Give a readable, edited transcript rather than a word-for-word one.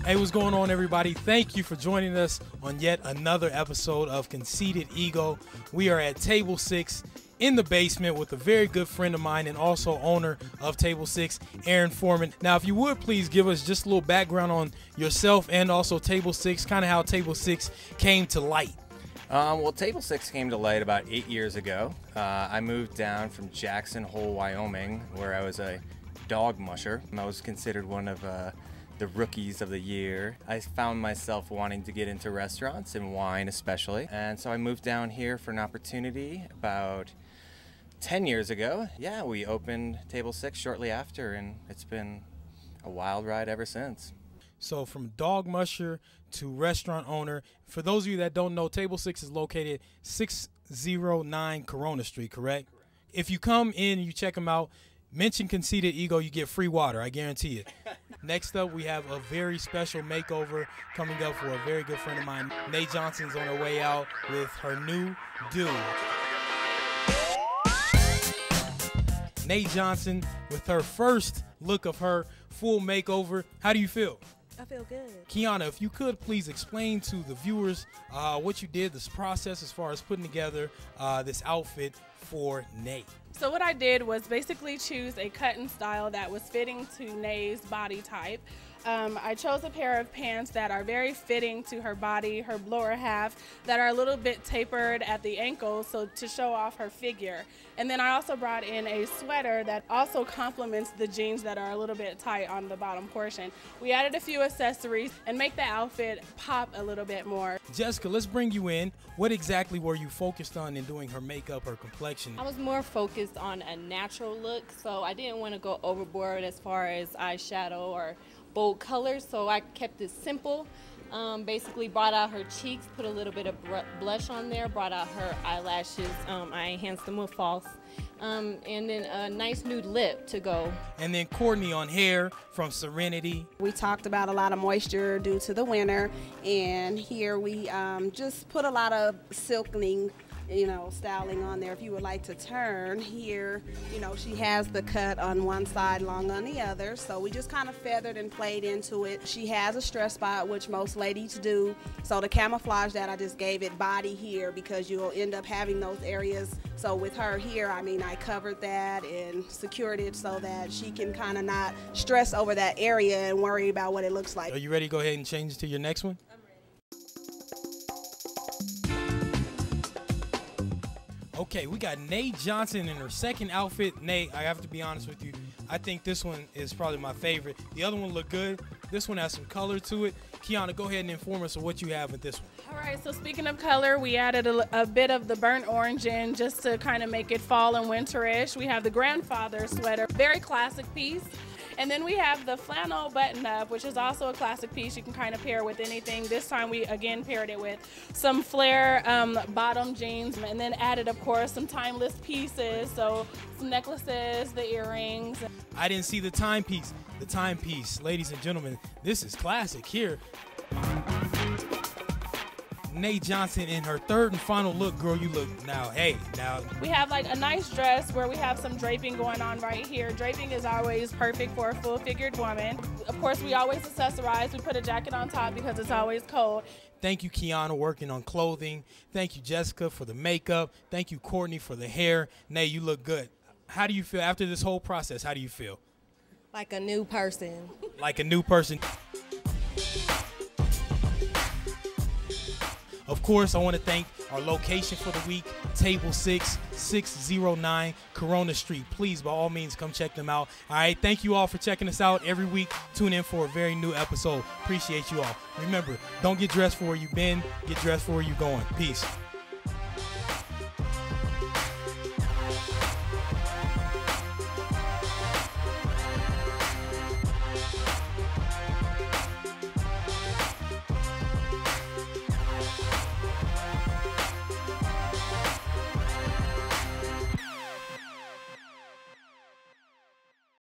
Hey, what's going on, everybody? Thank you for joining us on yet another episode of Conceited Ego. We are at Table 6 in the basement with a very good friend of mine and also owner of Table 6, Aaron Foreman. Now, if you would please give us just a little background on yourself and also Table 6, kind of how Table 6 came to light. Well, Table 6 came to light about 8 years ago. I moved down from Jackson Hole, Wyoming, where I was a dog musher. I was considered one of the rookies of the year. I found myself wanting to get into restaurants and wine especially. And so I moved down here for an opportunity about 10 years ago. Yeah, we opened Table 6 shortly after, and it's been a wild ride ever since. So from dog musher to restaurant owner, for those of you that don't know, Table 6 is located 609 Keyonna Street, correct? If you come in and you check them out, mention Conceited Ego, you get free water, I guarantee it. Next up, we have a very special makeover coming up for a very good friend of mine. Nate Johnson's on her way out with her new dude. Nate Johnson with her first look of her full makeover. How do you feel? I feel good. Keyonna, if you could please explain to the viewers what you did, this process as far as putting together this outfit for Nate. So what I did was basically choose a cut and style that was fitting to Nate's body type. I chose a pair of pants that are very fitting to her body, her lower half, that are a little bit tapered at the ankles, so to show off her figure. And then I also brought in a sweater that also complements the jeans that are a little bit tight on the bottom portion. We added a few accessories and make the outfit pop a little bit more. Jessica, let's bring you in. What exactly were you focused on in doing her makeup, her complexion? I was more focused on a natural look, so I didn't want to go overboard as far as eyeshadow or bold colors, so I kept it simple. Basically brought out her cheeks, put a little bit of blush on there, brought out her eyelashes, I enhanced them with false, and then a nice nude lip to go. And then Courtney on hair from Serenity. We talked about a lot of moisture due to the winter, and here we just put a lot of silkening, styling on there. If you would like to turn here, she has the cut on one side, long on the other, so we just kind of feathered and played into it. She has a stress spot, which most ladies do, so to camouflage that, I just gave it body here because you'll end up having those areas. So with her here, I covered that and secured it so that she can kind of not stress over that area and worry about what it looks like. Are you ready to go ahead and change to your next one? Okay, we got Nate Johnson in her second outfit. Nate, I have to be honest with you, I think this one is probably my favorite. The other one looked good. This one has some color to it. Keyonna, go ahead and inform us of what you have with this one. All right, so speaking of color, we added a bit of the burnt orange in just to kind of make it fall and winterish. We have the grandfather sweater, very classic piece. And then we have the flannel button-up, which is also a classic piece. You can kind of pair with anything. This time we, again, paired it with some flare bottom jeans and then added, of course, some timeless pieces. So some necklaces, the earrings. I didn't see the timepiece. The timepiece, ladies and gentlemen, this is classic here. Nate Johnson in her third and final look. Girl, you look now. We have like a nice dress where we have some draping going on right here. Draping is always perfect for a full-figured woman. Of course, we always accessorize. We put a jacket on top because it's always cold. Thank you, Keyonna, working on clothing. Thank you, Jessica, for the makeup. Thank you, Courtney, for the hair. Nate, you look good. How do you feel after this whole process? How do you feel? Like a new person. Like a new person. Of course, I want to thank our location for the week, Table 6, 609 Keyonna Street. Please, by all means, come check them out. All right, thank you all for checking us out every week. Tune in for a very new episode. Appreciate you all. Remember, don't get dressed for where you've been. Get dressed for where you're going. Peace.